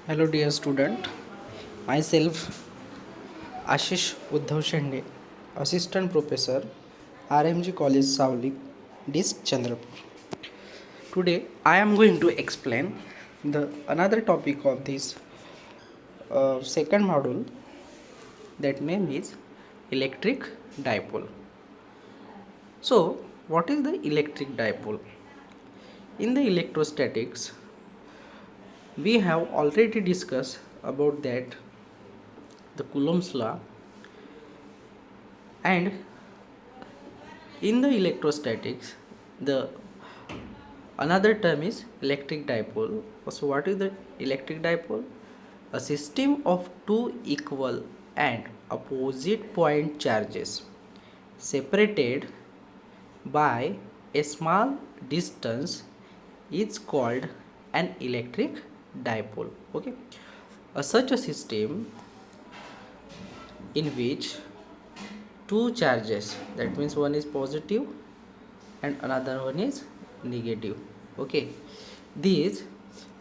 Hello, dear student. Myself, Ashish Uddhav Shende, Assistant Professor, RMG College Savli, Dis Chandrapur. Today, I am going to explain the another topic of this second module. That name is electric dipole. So, what is the electric dipole? In the electrostatics, we have already discussed about that the Coulomb's law, and in the electrostatics the another term is electric dipole. So what is the electric dipole? A system of two equal and opposite point charges separated by a small distance is called an electric dipole. Okay, such a system in which two charges, that means one is positive and another one is negative. Okay, these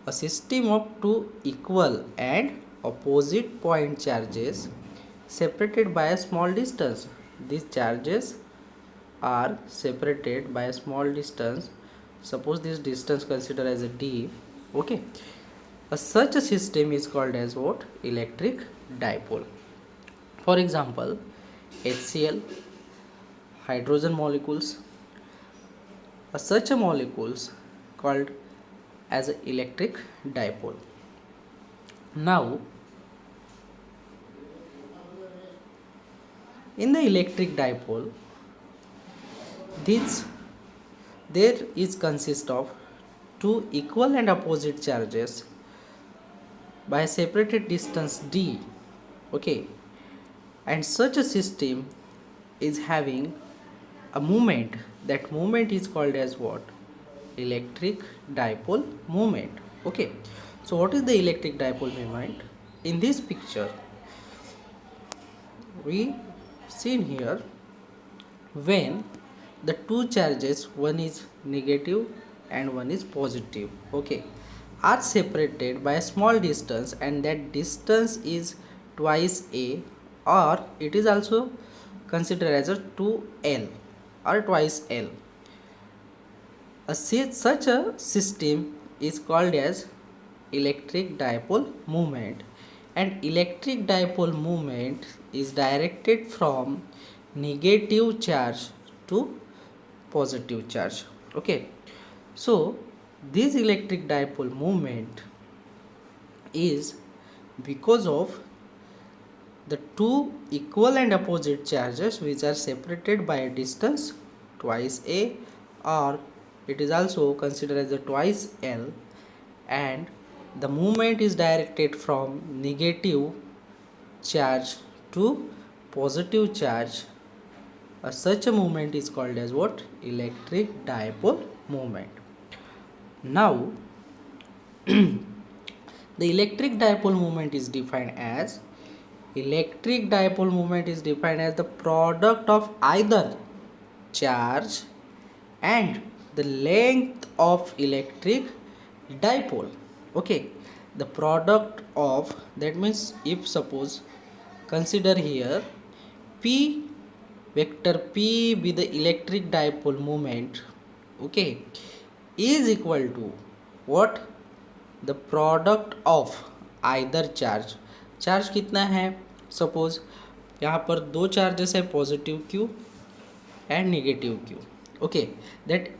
a system of two equal and opposite point charges separated by a small distance. These charges are separated by a small distance. Suppose this distance consider as a d. Okay, such a system is called as what? Electric dipole. For example, HCl, hydrogen molecules, such a molecules called as an electric dipole. Now, in the electric dipole, this there is consist of two equal and opposite charges by a separated distance d. Okay, and such a system is having a moment. That moment is called as what? Electric dipole moment. Okay, so what is the electric dipole moment? In this picture we seen here, when the two charges, one is negative and one is positive, okay, are separated by a small distance, and that distance is twice a, or it is also considered as a 2l or twice l. Such a system is called as electric dipole moment, and electric dipole moment is directed from negative charge to positive charge. Okay, so this electric dipole moment is because of the two equal and opposite charges which are separated by a distance twice a, or it is also considered as a twice l, and the movement is directed from negative charge to positive charge. Such a movement is called as what? Electric dipole movement. Now, the electric dipole moment is defined as the product of either charge and the length of electric dipole. Okay, the product of, that means if suppose consider here p vector p be the electric dipole moment, okay, is equal to what? The product of either charge. Charge कितना है? Suppose यहाँ पर दो charges है, positive Q and negative Q. Okay, that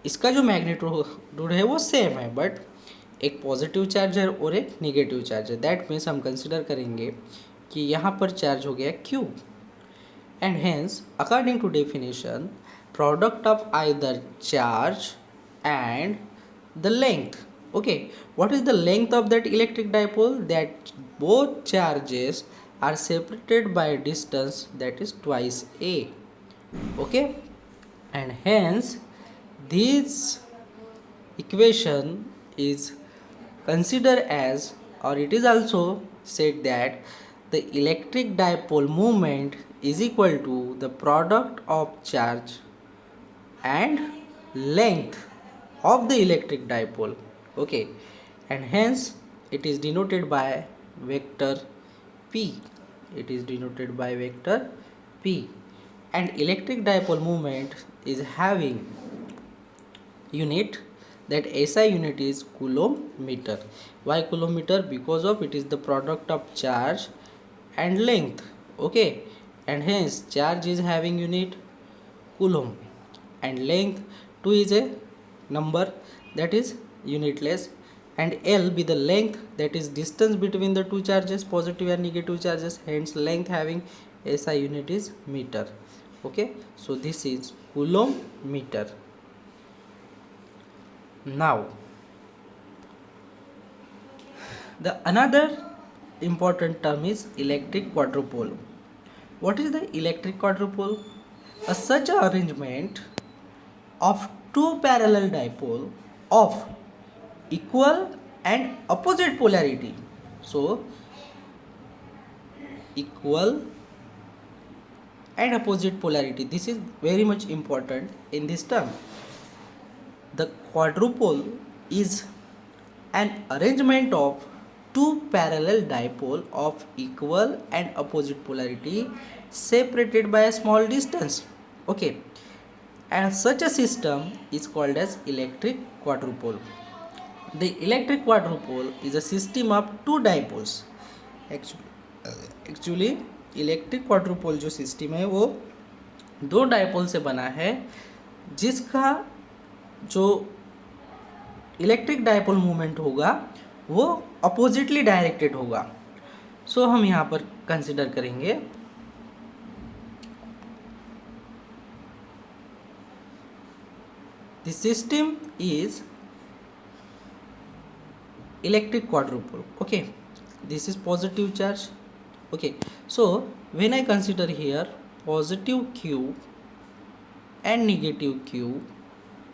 इसका जो magnitude है वो सेम है, बट एक पॉजिटिव चार्ज है और एक नेगेटिव चार्ज है. दैट मीन्स हम कंसिडर करेंगे कि यहाँ पर चार्ज हो गया q, and hence according to definition product of either charge and the length. Okay, what is the length of that electric dipole? That both charges are separated by a distance that is twice a. Okay, and hence this equation is considered as, or it is also said that the electric dipole moment is equal to the product of charge and length of the electric dipole. Okay, and hence it is denoted by vector P. It is denoted by vector P. And electric dipole moment is having unit, that SI unit is coulomb meter. Why coulomb meter? Because of it is the product of charge and length. Okay, and hence charge is having unit coulomb and length 2 is a number that is unitless, and L be the length, that is distance between the two charges, positive and negative charges, hence length having SI unit is meter. Okay, so this is coulomb meter. Now the another important term is electric quadrupole. What is the electric quadrupole? Such an arrangement of two parallel dipole of equal and opposite polarity. So equal and opposite polarity, this is very much important in this term. The quadrupole is an arrangement of two parallel dipole of equal and opposite polarity separated by a small distance. Okay, and such a system is called as electric quadrupole. The electric quadrupole is a system of two dipoles. Actually electric quadrupole जो system है वो दो dipole से बना है, जिसका जो electric dipole movement होगा वो अपोजिटली डायरेक्टेड होगा. सो हम यहाँ पर कंसिडर करेंगे the system is electric quadrupole. Okay, this is positive charge. Okay, so when I consider here positive q and negative q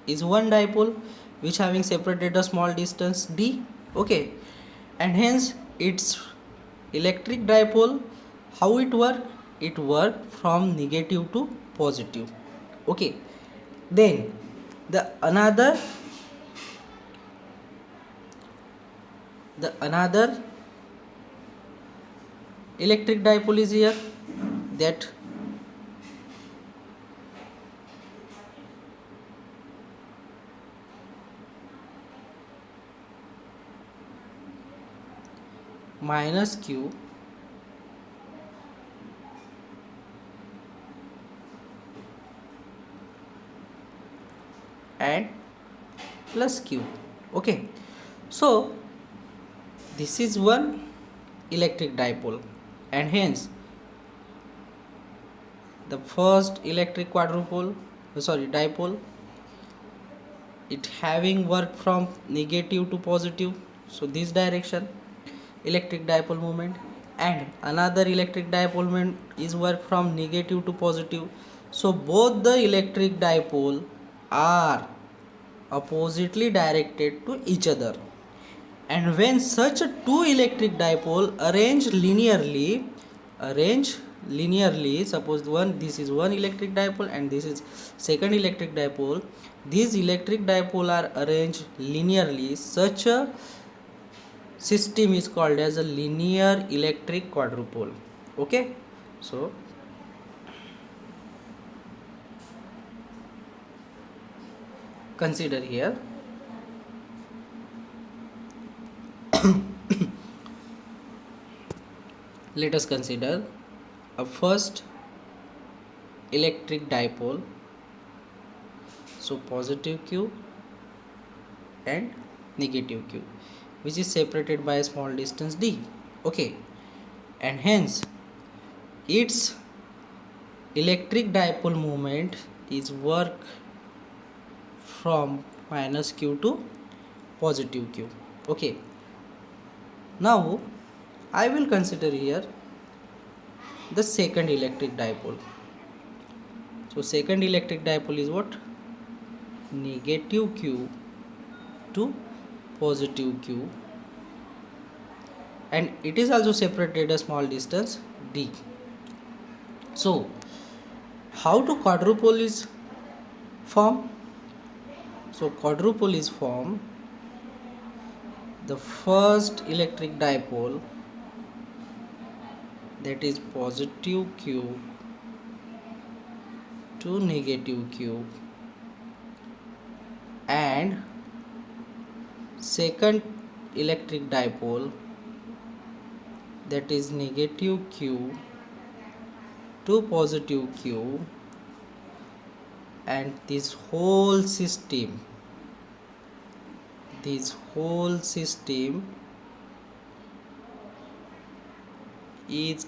is one dipole which having separated a small distance d. Okay, and hence its electric dipole, how it work? It work from negative to positive. Okay, then the another electric dipole is here, that minus q and plus q. Okay, so this is one electric dipole, and hence the first electric dipole, it having work from negative to positive, so this direction electric dipole moment, and another electric dipole moment is work from negative to positive. So both the electric dipole are oppositely directed to each other, and when such two electric dipole arrange linearly, suppose this is one electric dipole and this is second electric dipole, these electric dipole are arranged linearly, such a system is called as a linear electric quadrupole. Okay, so consider here let us consider a first electric dipole, so positive q and negative q, which is separated by a small distance d. Okay, and hence its electric dipole moment is work from minus q to positive q. Okay, now I will consider here the second electric dipole. So second electric dipole is what? Negative q to positive q, and it is also separated a small distance d. So how to quadrupole is formed? So quadrupole is formed the first electric dipole, that is positive q to negative q, and second electric dipole, that is negative q to positive q, and this whole system is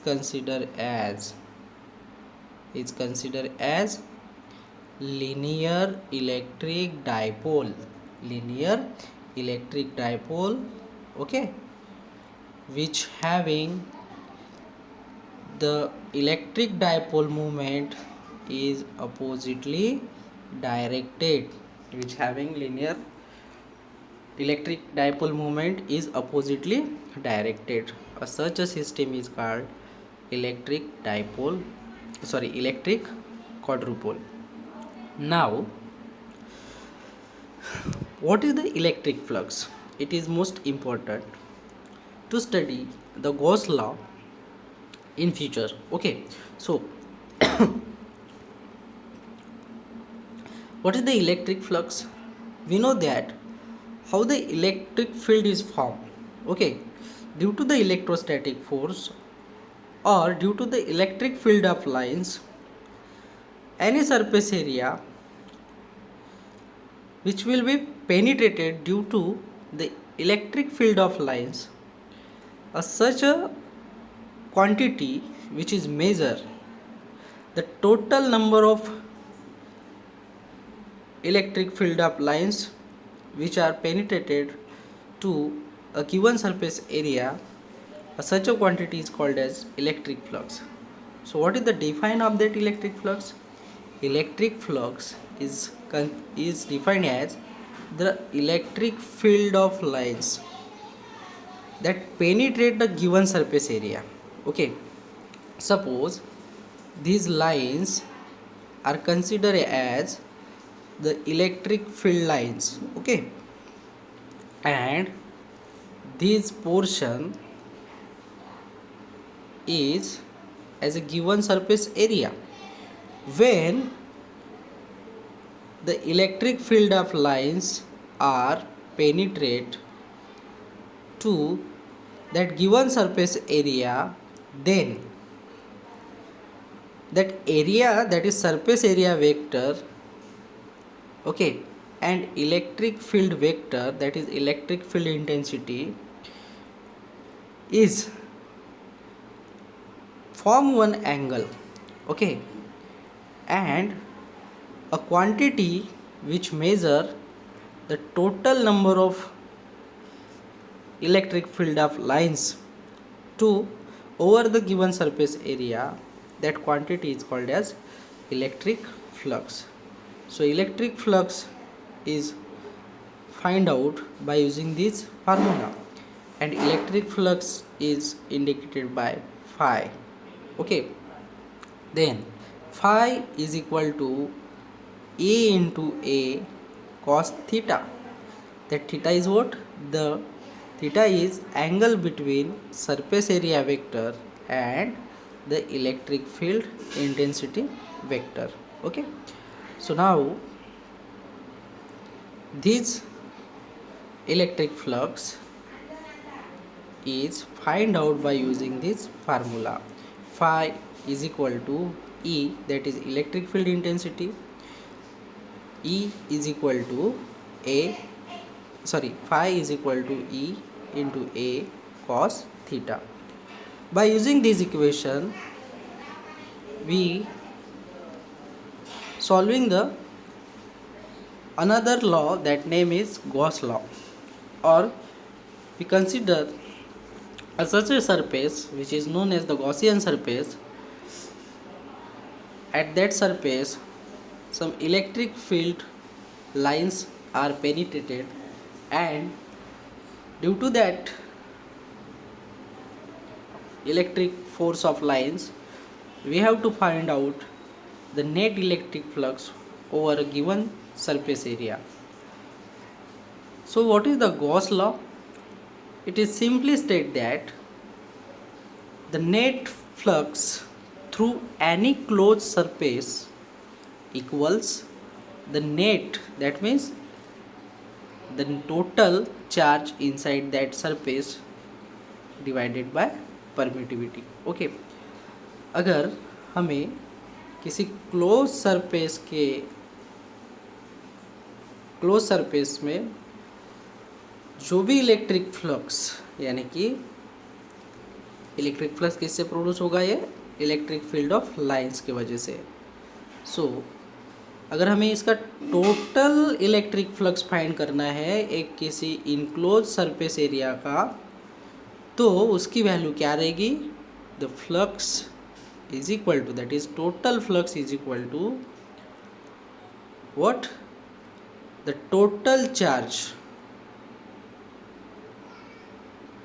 considered as linear electric dipole, okay, which having the electric dipole moment is oppositely directed, which having linear electric dipole moment is oppositely directed. Such a system is called electric quadrupole. Now, what is the electric flux? It is most important to study the Gauss law in future. Okay, so what is the electric flux? We know that how the electric field is formed. Okay, due to the electrostatic force or due to the electric field of lines, any surface area which will be penetrated due to the electric field of lines, such a quantity which is measure the total number of electric field of lines which are penetrated to a given surface area, such a quantity is called as electric flux. So what is the define of that electric flux? Electric flux is defined as the electric field of lines that penetrate the given surface area. Okay, suppose these lines are considered as the electric field lines, okay, and this portion is as a given surface area. When the electric field of lines are penetrate to that given surface area, then that area, that is surface area vector, okay, and electric field vector, that is electric field intensity, is form one angle, okay, and a quantity which measure the total number of electric field of lines to over the given surface area, that quantity is called as electric flux. So electric flux is find out by using this formula, and electric flux is indicated by phi, okay. Then phi is equal to A into A cos theta. That theta is what? The theta is angle between surface area vector and the electric field intensity vector, okay. So now this electric flux is find out by using this formula. Phi is equal to E, that is electric field intensity. E is equal to phi is equal to E into A cos theta. By using this equation, we solving the another law, that name is Gauss law, or we consider such a surface which is known as the Gaussian surface. At that surface, some electric field lines are penetrated, and due to that electric force of lines, we have to find out the net electric flux over a given surface area. So what is the Gauss law? it is simply state that the net flux through any closed surface equals the net, that means the total charge inside that surface divided by permittivity. Okay, अगर हमें किसी close surface में जो भी electric flux, यानी कि electric flux किससे produce होगा, ये इलेक्ट्रिक फील्ड ऑफ लाइंस की वजह से। सो अगर हमें इसका टोटल इलेक्ट्रिक फ्लक्स फाइंड करना है एक किसी इनक्लोज सरफेस एरिया का, तो उसकी वैल्यू क्या रहेगी, the flux is equal to, that is total flux is equal to what, the total charge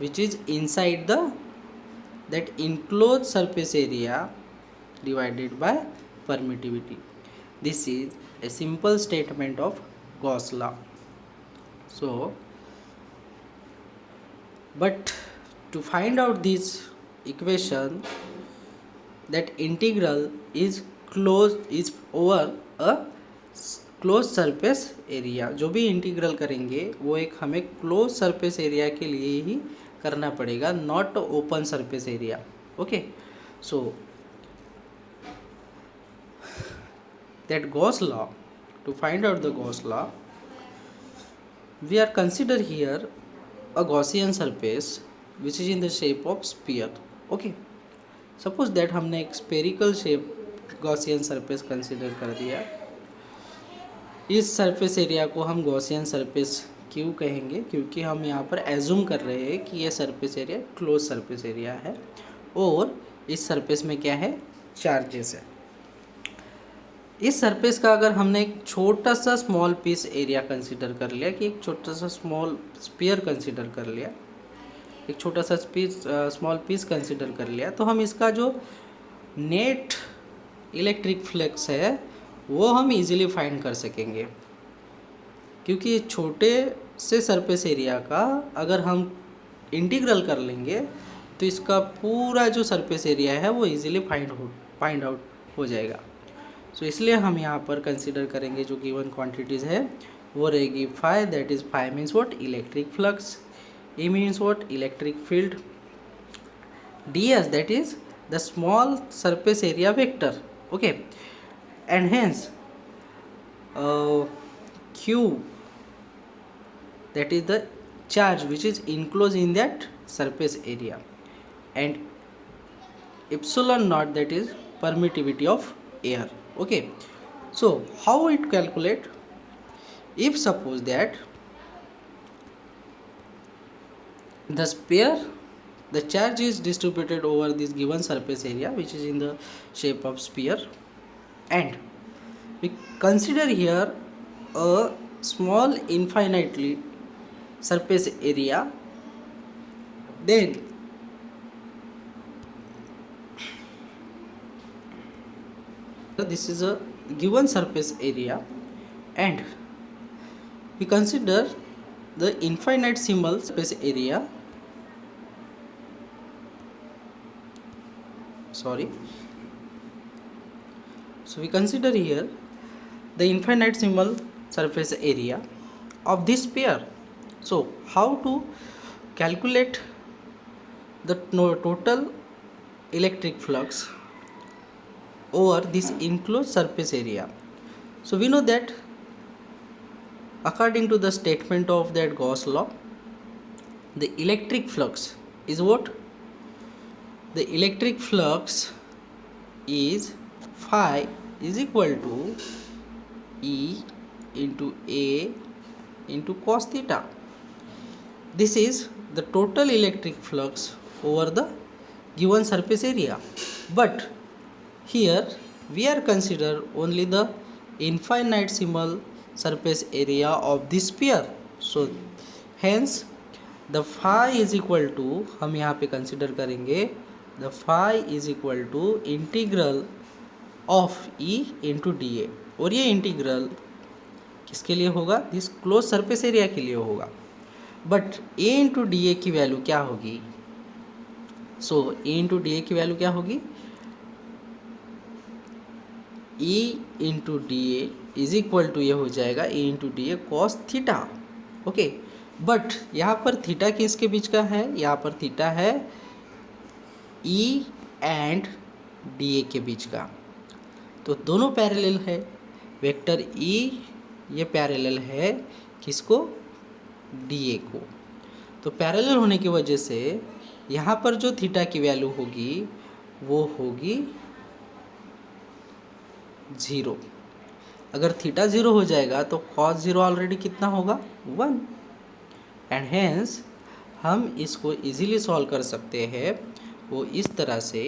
which is inside the that enclosed surface area divided by permittivity. This is a simple statement of Gauss law. So but to find out this equation, that integral is over a close surface area. जो भी integral करेंगे वो एक हमें close surface area के लिए ही करना पड़ेगा, not open surface area. Okay, so that Gauss law, to find out the Gauss law, we are consider here a Gaussian surface which is in the shape of sphere. Okay, suppose that हमने एक spherical shape Gaussian surface consider कर दिया। इस surface area को हम Gaussian surface क्यों कहेंगे, क्योंकि हम यहाँ पर एज्यूम कर रहे हैं कि ये surface area close surface area है और इस सरफेस में क्या है, चार्जेस है। इस सरफेस का अगर हमने एक छोटा सा स्मॉल पीस एरिया कंसीडर कर लिया, कि एक छोटा सा स्मॉल स्फीयर कंसीडर कर लिया, एक छोटा सा स्मॉल पीस कंसीडर कर लिया, तो हम इसका जो नेट इलेक्ट्रिक फ्लक्स है वो हम इजीली फाइंड कर सकेंगे, क्योंकि छोटे से सरफेस एरिया का अगर हम इंटीग्रल कर लेंगे तो इसका पूरा जो सरफेस एरिया है वो इजीली फाइंड आउट हो जाएगा। सो इसलिए हम यहाँ पर कंसीडर करेंगे जो गिवन क्वांटिटीज़ है वो रहेगी phi, that is phi means what, electric flux, E means what, electric field, D S that is the small surface area vector. Okay, and hence q, that is the charge which is enclosed in that surface area, and epsilon naught, that is permittivity of air. Okay, so how it calculate, if suppose that the sphere, the charge is distributed over this given surface area which is in the shape of sphere, and we consider here a small infinitely surface area, then this is a given surface area, and we consider the infinitesimal surface area, sorry, so we consider here the infinitesimal surface area of this sphere. So how to calculate the total electric flux over this enclosed surface area? So we know that according to the statement of that Gauss law, the electric flux is what? The electric flux is phi is equal to E into A into cos theta. This is the total electric flux over the given surface area. But here we are consider only the infinitesimal surface area of this sphere. So hence the phi is equal to, हम यहाँ पे consider करेंगे, the phi is equal to integral of E into dA, और ये integral किसके लिए होगा, this close surface area के लिए होगा। बट ए इंटू डी ए की वैल्यू क्या होगी? सो ए इंटू डी ए की वैल्यू क्या होगी? E into D A is equal to ये हो जाएगा A into D A cos theta. Okay, but यहाँ पर थीटा किसके बीच का है? यहाँ पर थीटा है ई एंड डी ए के बीच का, तो दोनों पैरेलल है। वेक्टर ई ये पैरेलल है किसको? डी ए को। तो पैरेलल होने की वजह से यहाँ पर जो थीटा की वैल्यू होगी वो होगी 0। अगर थीटा 0 हो जाएगा तो कॉस 0 ऑलरेडी कितना होगा? 1। एंड हेंस हम इसको इजीली सॉल्व कर सकते हैं वो इस तरह से,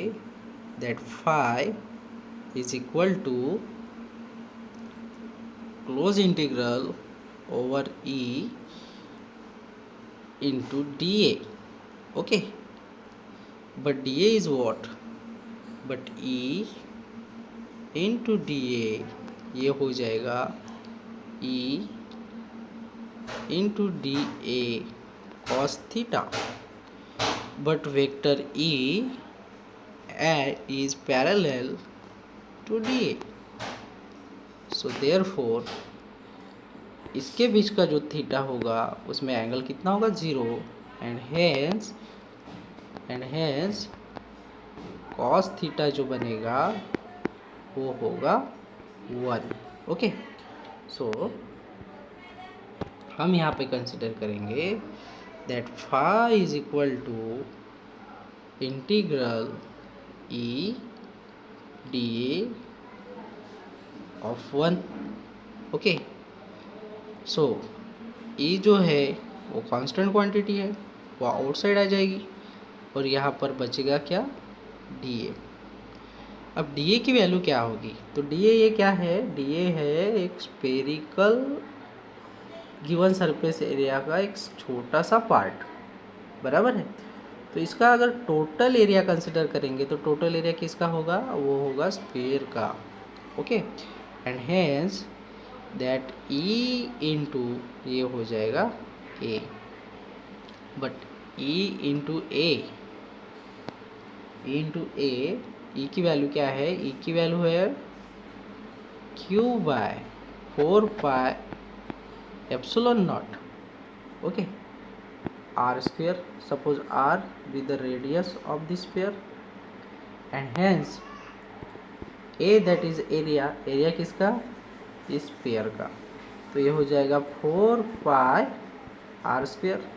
that phi is equal to close integral over E into D A. Okay, but D A is what? But E into D A ये हो जाएगा E into D A cos theta, but vector E is parallel to DA. So therefore इसके बीच का जो theta होगा उसमें angle कितना होगा? 0। एंड हेंस कॉस थीटा जो बनेगा वो होगा 1। ओके, सो हम यहाँ पे कंसिडर करेंगे that phi is equal to integral E D A of 1। Okay, so E जो है वो कांस्टेंट क्वांटिटी है, वो आउटसाइड आ जाएगी और यहाँ पर बचेगा क्या? D A. अब डी ए की वैल्यू क्या होगी? तो डी ए ये क्या है? डी ए है एक स्पेरिकल गिवन सरफेस एरिया का एक छोटा सा पार्ट, बराबर है। तो इसका अगर टोटल एरिया कंसिडर करेंगे तो टोटल एरिया किसका होगा? वो होगा स्फीयर का। Okay, and hence that E into ये हो जाएगा ए, बट ई इंटू ए ई की वैल्यू क्या है? ई की वैल्यू है Q by 4 pi epsilon naught. Okay, r square, suppose r be the radius of the sphere, and hence a that is area किसका? इस स्फीयर का। तो ये हो जाएगा 4 पाई आर स्क्वेयर।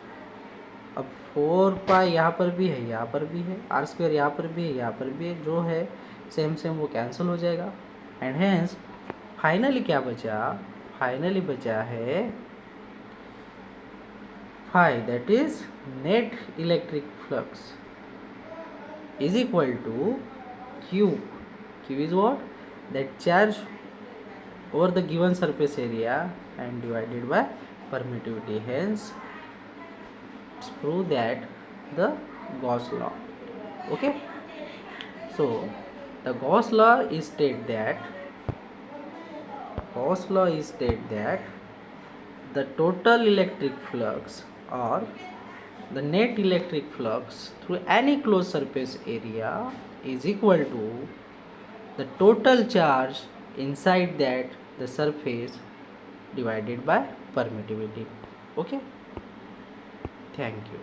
अब 4 पाई यहाँ पर भी है, यहाँ पर भी है, आर स्क्वेयर यहाँ पर भी है, यहाँ पर भी है, जो है सेम वो कैंसिल हो जाएगा। एंड हेंस फाइनली क्या बचा? फाइनली बचा है phi, that is net electric flux, is equal to q. Q is what? That charge over the given surface area and divided by permittivity. Hence it's prove that the Gauss law. Okay, so the Gauss law is state that the total electric flux or the net electric flux through any closed surface area is equal to the total charge inside that the surface divided by permittivity. Okay, thank you.